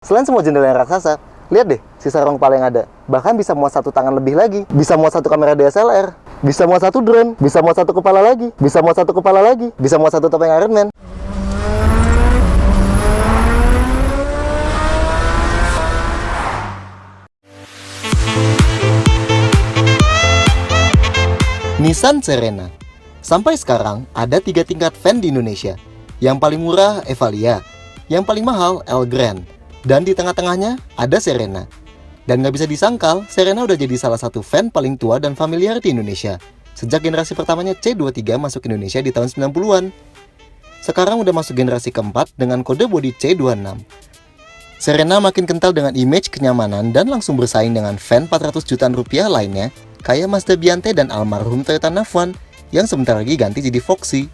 Selain semua jendela yang raksasa, lihat deh sisa ruang kepala yang ada. Bahkan bisa muat satu tangan lebih lagi. Bisa muat satu kamera DSLR. Bisa muat satu drone. Bisa muat satu kepala lagi. Bisa muat satu kepala lagi. Bisa muat satu topeng Iron Man. Nissan Serena. Sampai sekarang ada 3 tingkat van di Indonesia. Yang paling murah Evalia, yang paling mahal Elgrand, dan di tengah-tengahnya ada Serena. Dan nggak bisa disangkal, Serena udah jadi salah satu van paling tua dan familiar di Indonesia sejak generasi pertamanya C23 masuk Indonesia di tahun 90-an. Sekarang udah masuk generasi keempat dengan kode bodi C26. Serena makin kental dengan image kenyamanan dan langsung bersaing dengan van 400 jutaan rupiah lainnya kayak Mazda Biante dan almarhum Toyota Navwan yang sebentar lagi ganti jadi Foxy.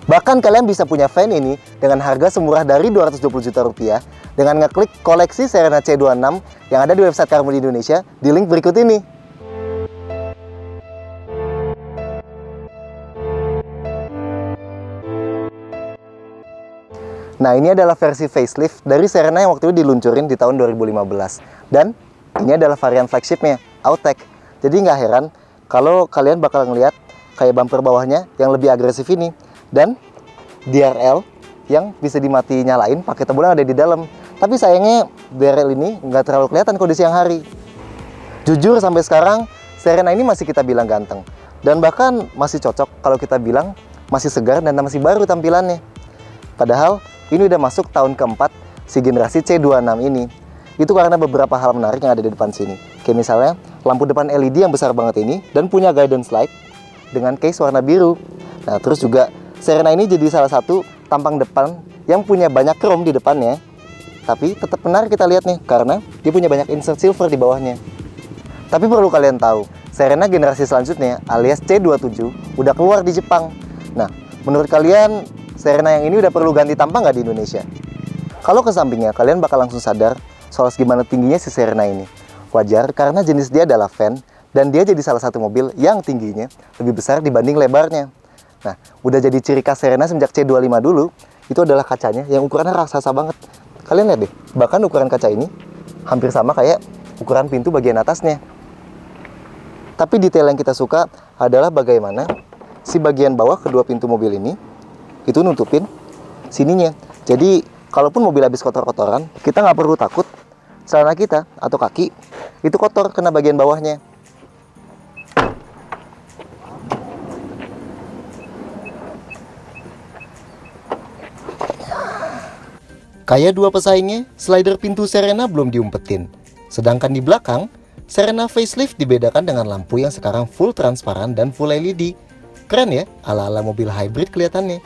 Bahkan kalian bisa punya van ini dengan harga semurah dari 220 juta rupiah dengan ngeklik koleksi Serena C26 yang ada di website Carmo di Indonesia di link berikut ini. Nah, ini adalah versi facelift dari Serena yang waktu itu diluncurin di tahun 2015. Dan ini adalah varian flagshipnya, Outtech. Jadi nggak heran kalau kalian bakal ngeliat kayak bumper bawahnya yang lebih agresif ini. Dan DRL yang bisa dimati nyalain pakai tombol yang ada di dalam. Tapi sayangnya DRL ini nggak terlalu kelihatan kalau di siang hari. Jujur sampai sekarang Serena ini masih kita bilang ganteng. Dan bahkan masih cocok kalau kita bilang masih segar dan masih baru tampilannya. Padahal ini udah masuk tahun keempat si generasi C26 ini. Itu karena beberapa hal menarik yang ada di depan sini. Kayak misalnya lampu depan LED yang besar banget ini dan punya guidance light dengan case warna biru. Nah, terus juga Serena ini jadi salah satu tampang depan yang punya banyak chrome di depannya. Tapi tetap menarik kita lihat nih karena dia punya banyak insert silver di bawahnya. Tapi perlu kalian tahu, Serena generasi selanjutnya alias C27 udah keluar di Jepang. Nah, menurut kalian Serena yang ini udah perlu ganti tampang nggak di Indonesia? Kalau ke sampingnya, kalian bakal langsung sadar soal gimana tingginya si Serena ini. Wajar karena jenis dia adalah van dan dia jadi salah satu mobil yang tingginya lebih besar dibanding lebarnya. Nah, udah jadi ciri khas Serena semenjak C25 dulu, itu adalah kacanya yang ukurannya raksasa banget. Kalian lihat deh, bahkan ukuran kaca ini hampir sama kayak ukuran pintu bagian atasnya. Tapi detail yang kita suka adalah bagaimana si bagian bawah kedua pintu mobil ini itu nutupin sininya. Jadi kalaupun mobil habis kotor-kotoran, kita nggak perlu takut celana kita atau kaki itu kotor kena bagian bawahnya. Kayak dua pesaingnya, slider pintu Serena belum diumpetin. Sedangkan di belakang, Serena facelift dibedakan dengan lampu yang sekarang full transparan dan full LED. Keren ya, ala-ala mobil hybrid kelihatannya.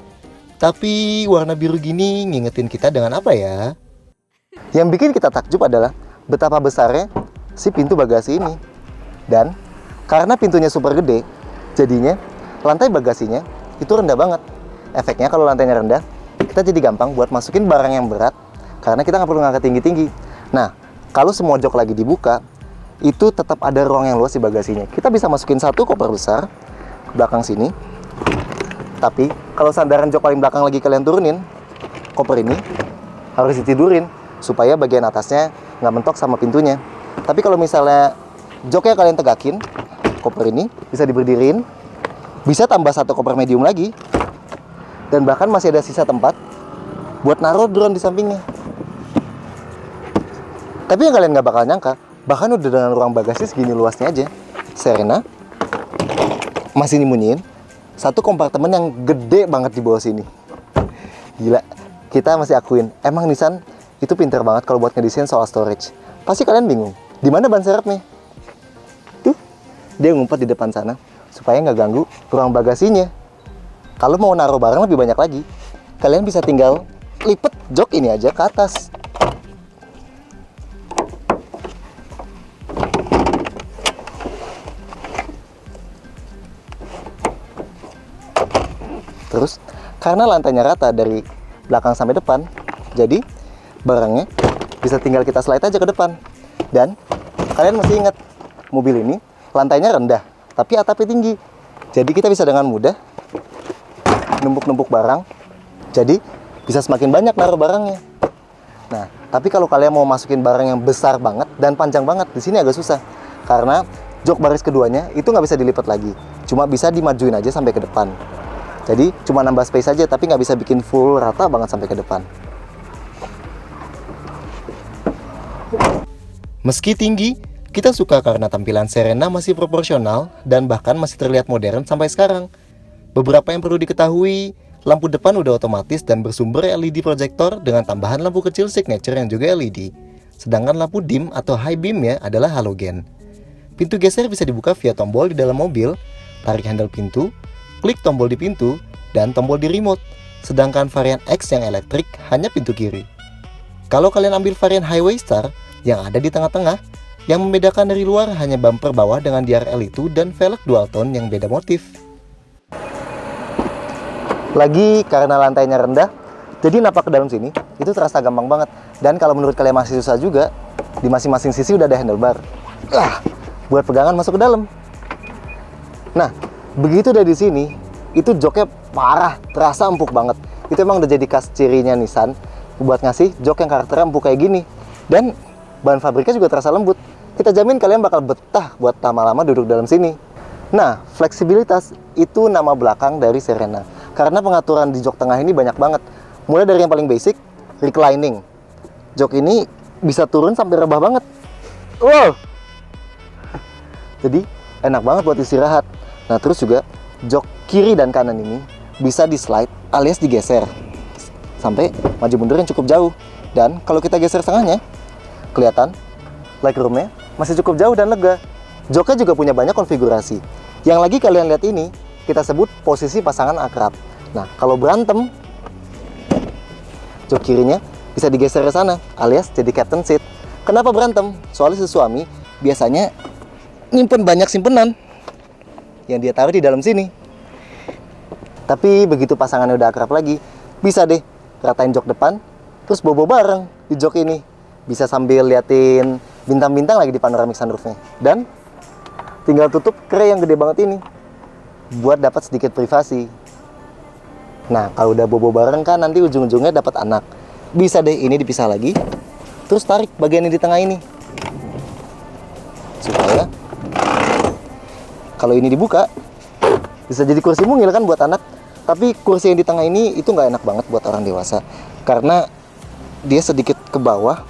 Tapi warna biru gini ngingetin kita dengan apa ya? Yang bikin kita takjub adalah betapa besarnya si pintu bagasi ini. Dan karena pintunya super gede, jadinya lantai bagasinya itu rendah banget. Efeknya kalau lantainya rendah, kita jadi gampang buat masukin barang yang berat karena kita nggak perlu ngangkat tinggi-tinggi. Nah, kalau semua jok lagi dibuka, itu tetap ada ruang yang luas di bagasinya. Kita bisa masukin satu koper besar ke belakang sini. Tapi kalau sandaran jok paling belakang lagi kalian turunin, koper ini harus ditidurin supaya bagian atasnya nggak mentok sama pintunya. Tapi kalau misalnya joknya kalian tegakin, koper ini bisa diberdiriin, bisa tambah satu koper medium lagi, dan bahkan masih ada sisa tempat buat naruh drone di sampingnya. Tapi yang kalian nggak bakal nyangka, bahkan udah dengan ruang bagasi segini luasnya aja, Serena masih nyembunyiin satu kompartemen yang gede banget di bawah sini. Gila, kita masih akuin, emang Nissan itu pinter banget kalau buat ngedesain soal storage. Pasti kalian bingung, di mana ban serepnya? Tuh, dia ngumpet di depan sana supaya nggak ganggu ruang bagasinya. Kalau mau naruh barang lebih banyak lagi, kalian bisa tinggal lipet jok ini aja ke atas. Terus, karena lantainya rata dari belakang sampai depan, jadi barangnya bisa tinggal kita slide aja ke depan. Dan kalian mesti ingat, mobil ini lantainya rendah, tapi atapnya tinggi. Jadi kita bisa dengan mudah numpuk-numpuk barang, jadi bisa semakin banyak naruh barangnya. Nah, Tapi kalau kalian mau masukin barang yang besar banget dan panjang banget, di sini agak susah. Karena jok baris keduanya itu nggak bisa dilipat lagi. Cuma bisa dimajuin aja sampai ke depan. Jadi cuma nambah space aja, tapi nggak bisa bikin full rata banget sampai ke depan. Meski tinggi, kita suka karena tampilan Serena masih proporsional dan bahkan masih terlihat modern sampai sekarang. Beberapa yang perlu diketahui, lampu depan udah otomatis dan bersumber LED proyektor dengan tambahan lampu kecil signature yang juga LED. Sedangkan lampu dim atau high beam-nya adalah halogen. Pintu geser bisa dibuka via tombol di dalam mobil, tarik handle pintu, klik tombol di pintu, dan tombol di remote. Sedangkan varian X yang elektrik hanya pintu kiri. Kalau kalian ambil varian Highway Star yang ada di tengah-tengah, yang membedakan dari luar hanya bumper bawah dengan DRL itu dan velg dual tone yang beda motif. Lagi karena lantainya rendah, jadi napak ke dalam sini itu terasa gampang banget. Dan kalau menurut kalian masih susah juga, di masing-masing sisi udah ada handlebar. Buat pegangan masuk ke dalam. Nah, begitu udah di sini, itu joknya parah, terasa empuk banget. Itu emang udah jadi khas cirinya Nissan buat ngasih jok yang karakternya empuk kayak gini. Dan bahan fabriknya juga terasa lembut. Kita jamin kalian bakal betah buat lama-lama duduk dalam sini. Nah, fleksibilitas itu nama belakang dari Serena. Karena pengaturan di jok tengah ini banyak banget. Mulai dari yang paling basic, reclining. Jok ini bisa turun sampai rebah banget. Wow! Jadi, enak banget buat istirahat. Nah, terus juga jok kiri dan kanan ini bisa di slide alias digeser sampai maju mundur yang cukup jauh. Dan kalau kita geser setengahnya, kelihatan legroom-nya masih cukup jauh dan lega. Joknya juga punya banyak konfigurasi. Yang lagi kalian lihat ini, kita sebut posisi pasangan akrab. Nah, kalau berantem, jok kirinya bisa digeser ke sana, alias jadi captain seat. Kenapa berantem? Soalnya si suami biasanya nyimpen banyak simpenan yang dia taruh di dalam sini. Tapi begitu pasangannya udah akrab lagi, bisa deh ratain jok depan, terus bobo bareng di jok ini. Bisa sambil liatin bintang-bintang lagi di panoramic sunroofnya. Dan tinggal tutup kre yang gede banget ini buat dapat sedikit privasi. Nah, kalau udah bobo bareng kan nanti ujung-ujungnya dapat anak. Bisa deh ini dipisah lagi, terus tarik bagian yang di tengah ini. Supaya kalau ini dibuka, bisa jadi kursi mungil kan buat anak. Tapi kursi yang di tengah ini itu nggak enak banget buat orang dewasa. Karena dia sedikit ke bawah.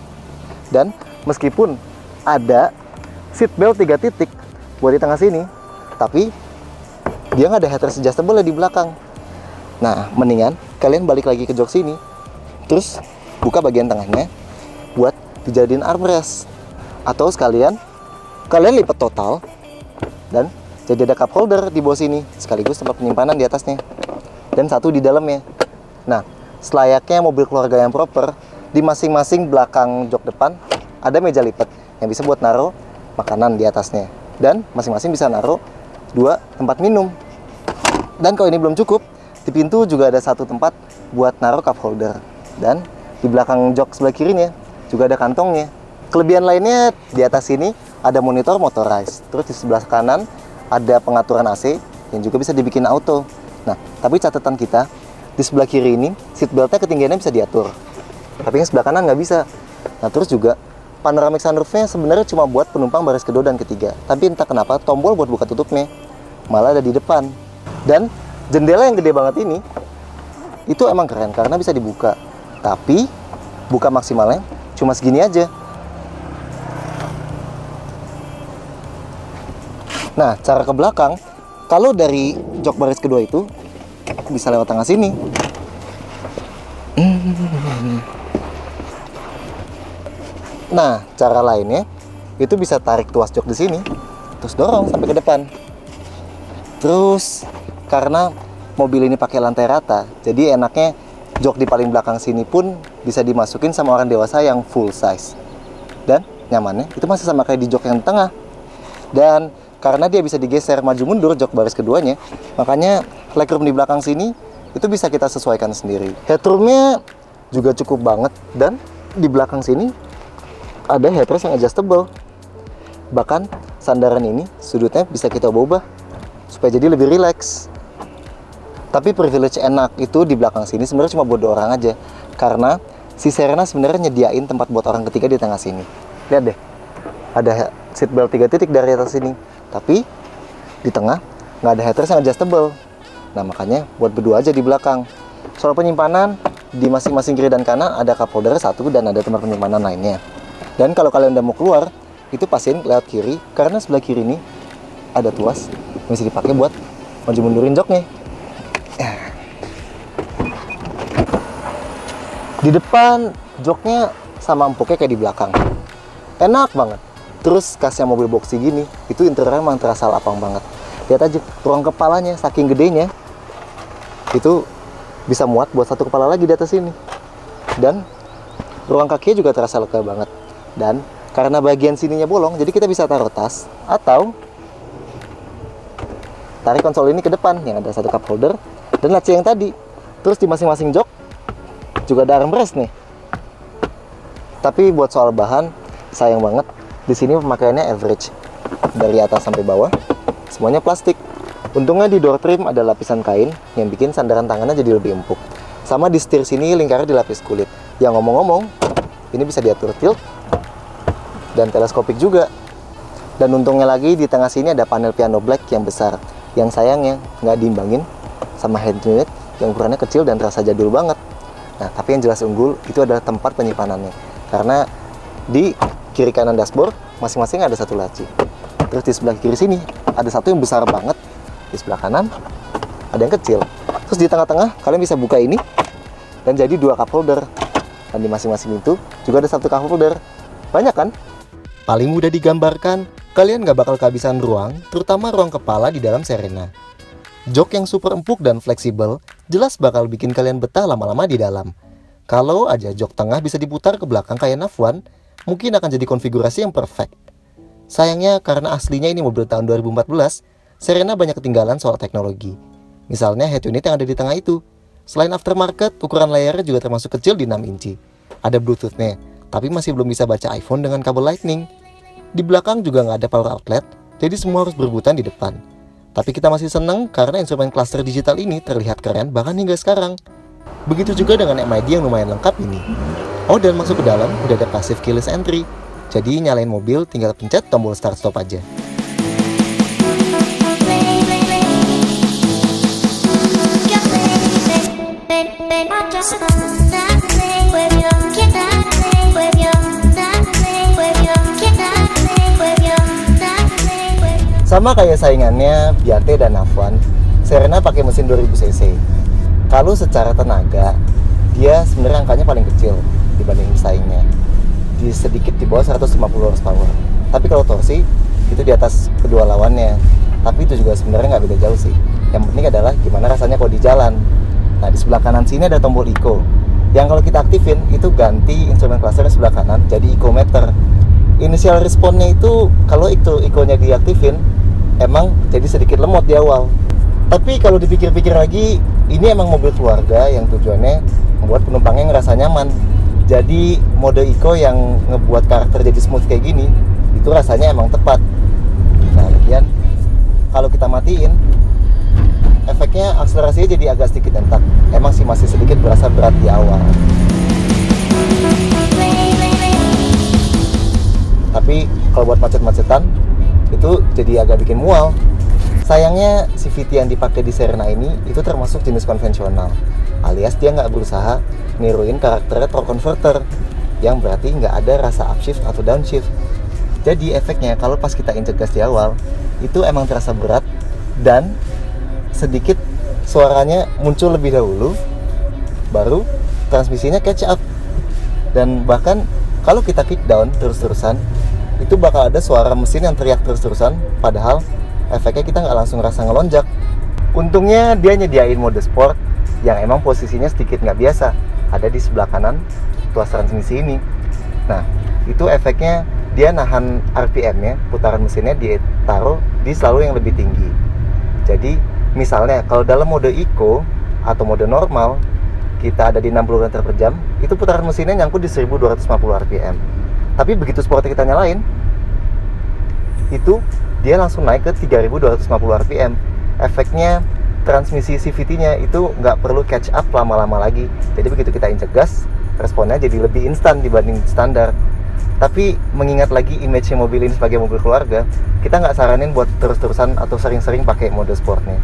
Dan meskipun ada seat belt 3 titik buat di tengah sini, tapi dia nggak ada headrest adjustable di belakang. Nah, mendingan kalian balik lagi ke jok sini, terus buka bagian tengahnya buat dijadiin armrest. Atau sekalian kalian lipat total dan jadi ada cup holder di bawah sini, sekaligus tempat penyimpanan di atasnya. Dan satu di dalamnya. Nah, selayaknya mobil keluarga yang proper, di masing-masing belakang jok depan ada meja lipat yang bisa buat naruh makanan di atasnya. Dan masing-masing bisa naruh 2 tempat minum. Dan kalau ini belum cukup, di pintu juga ada satu tempat buat naruh cup holder. Dan di belakang jok sebelah kirinya juga ada kantongnya. Kelebihan lainnya di atas sini ada monitor motorized. Terus di sebelah kanan ada pengaturan AC yang juga bisa dibikin auto. Nah, tapi catatan kita, di sebelah kiri ini seat beltnya ketinggiannya bisa diatur. Tapi yang sebelah kanan nggak bisa. Nah, terus juga panoramic sunroofnya sebenarnya cuma buat penumpang baris kedua dan ketiga. Tapi entah kenapa tombol buat buka tutupnya malah ada di depan. Dan jendela yang gede banget ini itu emang keren karena bisa dibuka. Tapi buka maksimalnya cuma segini aja. Nah, cara ke belakang, kalau dari jok baris kedua itu bisa lewat tengah sini. Nah, cara lainnya itu bisa tarik tuas jok di sini, terus dorong sampai ke depan. Terus karena mobil ini pakai lantai rata, jadi enaknya jok di paling belakang sini pun bisa dimasukin sama orang dewasa yang full size. Dan nyamannya itu masih sama kayak di jok yang tengah. Dan karena dia bisa digeser maju mundur jok baris keduanya, makanya legroom di belakang sini itu bisa kita sesuaikan sendiri. Headroomnya juga cukup banget, dan di belakang sini ada headrest yang adjustable. Bahkan sandaran ini sudutnya bisa kita ubah supaya jadi lebih rileks. Tapi privilege enak itu di belakang sini sebenarnya cuma buat 2 orang aja, karena si Serena sebenarnya nyediain tempat buat orang ketiga di tengah sini. Lihat deh, ada seat belt 3 titik dari atas sini, tapi di tengah nggak ada headrest yang adjustable. Nah makanya buat berdua aja di belakang. Soal penyimpanan, di masing-masing kiri dan kanan ada cup holder satu dan ada tempat penyimpanan lainnya. Dan kalau kalian udah mau keluar, itu pastiin lewat kiri, karena sebelah kiri ini ada tuas yang bisa dipakai buat maju mundurin joknya. Di depan joknya sama empuknya kayak di belakang, enak banget. Terus kasnya mobil boxy gini, itu interiornya emang terasa lapang banget. Lihat aja ruang kepalanya, saking gedenya itu bisa muat buat satu kepala lagi di atas sini. Dan ruang kakinya juga terasa lega banget. Dan karena bagian sininya bolong, jadi kita bisa taruh tas atau tarik konsol ini ke depan yang ada satu cup holder dan laci yang tadi. Terus di masing-masing jok juga ada armrest nih. Tapi buat soal bahan, sayang banget di sini pemakaiannya average. Dari atas sampai bawah semuanya plastik. Untungnya di door trim ada lapisan kain yang bikin sandaran tangannya jadi lebih empuk. Sama di setir sini lingkarnya dilapis kulit. Yang ngomong-ngomong, ini bisa diatur tilt dan teleskopik juga. Dan untungnya lagi di tengah sini ada panel piano black yang besar. Yang sayangnya nggak diimbangin sama head unit yang ukurannya kecil dan terasa jadul banget. Nah, tapi yang jelas unggul itu adalah tempat penyimpanannya. Karena di kiri kanan dashboard masing-masing ada satu laci. Terus di sebelah kiri sini ada satu yang besar banget. Di sebelah kanan ada yang kecil. Terus di tengah-tengah kalian bisa buka ini dan jadi 2 cup holder. Dan di masing-masing itu juga ada satu cup holder. Banyak kan? Paling mudah digambarkan, kalian nggak bakal kehabisan ruang, terutama ruang kepala di dalam Serena. Jok yang super empuk dan fleksibel jelas bakal bikin kalian betah lama-lama di dalam. Kalau aja jok tengah bisa diputar ke belakang kayak Nav1, mungkin akan jadi konfigurasi yang perfect. Sayangnya karena aslinya ini mobil tahun 2014, Serena banyak ketinggalan soal teknologi. Misalnya head unit yang ada di tengah itu. Selain aftermarket, ukuran layarnya juga termasuk kecil di 6 inci. Ada Bluetooth-nya, tapi masih belum bisa baca iPhone dengan kabel Lightning. Di belakang juga nggak ada power outlet, jadi semua harus berebutan di depan. Tapi kita masih seneng karena instrumen cluster digital ini terlihat keren bahkan hingga sekarang. Begitu juga dengan MID yang lumayan lengkap ini. Oh, dan masuk ke dalam udah ada passive keyless entry. Jadi nyalain mobil tinggal pencet tombol start stop aja. Sama kayak saingannya Biate dan Nav1, Serena pakai mesin 2000 cc. Kalau secara tenaga, dia sebenarnya angkanya paling kecil dibanding saingnya. Sedikit di bawah 150 horsepower. Tapi kalau torsi, itu di atas kedua lawannya. Tapi itu juga sebenarnya nggak beda jauh sih. Yang penting adalah gimana rasanya kalau di jalan. Nah, di sebelah kanan sini ada tombol eco. Yang kalau kita aktifin, itu ganti instrumen cluster sebelah kanan jadi eco meter. Initial responnya itu, kalau itu eco-nya diaktifin, emang jadi sedikit lemot di awal. Tapi kalau dipikir-pikir lagi, ini emang mobil keluarga yang tujuannya membuat penumpangnya ngerasa nyaman. Jadi mode eco yang ngebuat karakter jadi smooth kayak gini, itu rasanya emang tepat. Nah, lagian kalau kita matiin, efeknya akselerasinya jadi agak sedikit entak. Emang sih masih sedikit berasa berat di awal. Tapi kalau buat macet-macetan, itu jadi agak bikin mual. Sayangnya CVT yang dipakai di Serena ini itu termasuk jenis konvensional, alias dia nggak berusaha niruin karakternya torque converter, yang berarti nggak ada rasa upshift atau downshift. Jadi efeknya kalau pas kita injek gas di awal, itu emang terasa berat dan sedikit suaranya muncul lebih dahulu, baru transmisinya catch up. Dan bahkan kalau kita kick down terus-terusan, itu bakal ada suara mesin yang teriak terus-terusan, padahal efeknya kita nggak langsung rasa ngelonjak. Untungnya dia nyediain mode sport yang emang posisinya sedikit nggak biasa, ada di sebelah kanan tuas transmisi ini. Nah, itu efeknya dia nahan RPM-nya, putaran mesinnya ditaruh di selalu yang lebih tinggi. Jadi misalnya kalau dalam mode eco atau mode normal kita ada di 60 km per jam, itu putaran mesinnya nyangkut di 1250 RPM. Tapi begitu sportnya kita nyalain, itu dia langsung naik ke 3250 RPM. Efeknya transmisi CVT-nya itu nggak perlu catch up lama-lama lagi. Jadi begitu kita injek gas, responnya jadi lebih instan dibanding standar. Tapi mengingat lagi image mobil ini sebagai mobil keluarga, kita nggak saranin buat terus-terusan atau sering-sering pakai mode sportnya,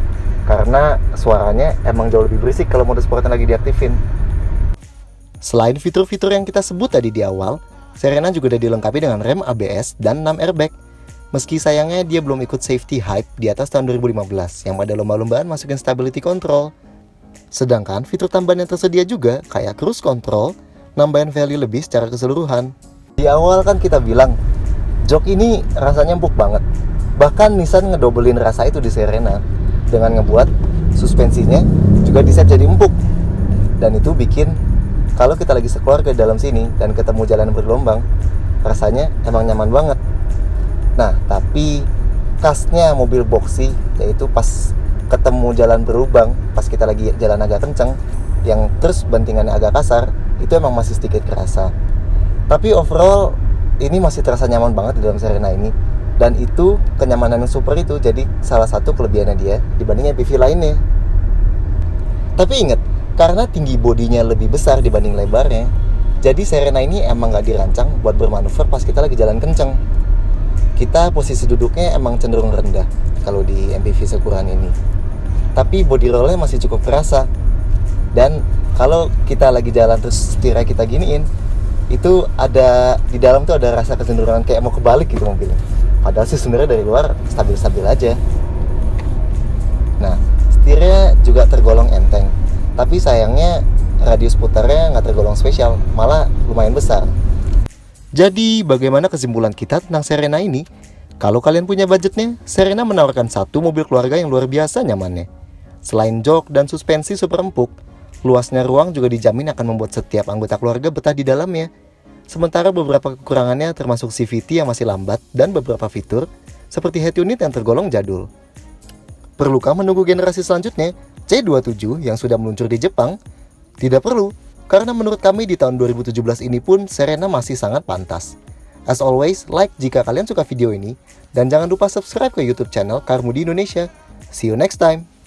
karena suaranya emang jauh lebih berisik kalau mode sportnya lagi diaktifin. Selain fitur-fitur yang kita sebut tadi di awal, Serena juga udah dilengkapi dengan rem ABS dan 6 airbag. Meski sayangnya dia belum ikut safety hype di atas tahun 2015 yang pada lomba-lombaan masukin stability control. Sedangkan fitur tambahan yang tersedia juga kayak cruise control, nambahin value lebih secara keseluruhan. Di awal kan kita bilang, jok ini rasanya empuk banget. Bahkan Nissan ngedobelin rasa itu di Serena dengan ngebuat suspensinya juga diset jadi empuk. Dan itu bikin kalau kita lagi sekeluarga dalam sini dan ketemu jalan bergelombang, rasanya emang nyaman banget. Nah, tapi khasnya mobil boxy yaitu pas ketemu jalan berlubang, pas kita lagi jalan agak kenceng, yang terus bantingannya agak kasar, itu emang masih sedikit kerasa. Tapi overall ini masih terasa nyaman banget di dalam Serena ini. Dan itu kenyamanan yang super itu jadi salah satu kelebihannya dia dibanding MPV lainnya. Tapi ingat, karena tinggi bodinya lebih besar dibanding lebarnya, jadi Serena ini emang gak dirancang buat bermanuver pas kita lagi jalan kenceng. Kita posisi duduknya emang cenderung rendah kalau di MPV seukuran ini. Tapi body rollnya masih cukup kerasa. Dan kalau kita lagi jalan terus setirnya kita giniin, itu ada di dalam tuh ada rasa kecenderungan kayak mau kebalik gitu mobilnya. Padahal sih sebenarnya dari luar stabil-stabil aja. Nah, setirnya juga tergolong enteng. Tapi sayangnya radius putarnya nggak tergolong spesial, malah lumayan besar. Jadi bagaimana kesimpulan kita tentang Serena ini? Kalau kalian punya budgetnya, Serena menawarkan satu mobil keluarga yang luar biasa nyamannya. Selain jok dan suspensi super empuk, luasnya ruang juga dijamin akan membuat setiap anggota keluarga betah di dalamnya. Sementara beberapa kekurangannya termasuk CVT yang masih lambat dan beberapa fitur seperti head unit yang tergolong jadul. Perlukah menunggu generasi selanjutnya, C27 yang sudah meluncur di Jepang? Tidak perlu, karena menurut kami di tahun 2017 ini pun Serena masih sangat pantas. As always, like jika kalian suka video ini, dan jangan lupa subscribe ke YouTube channel Car Mudi Indonesia. See you next time!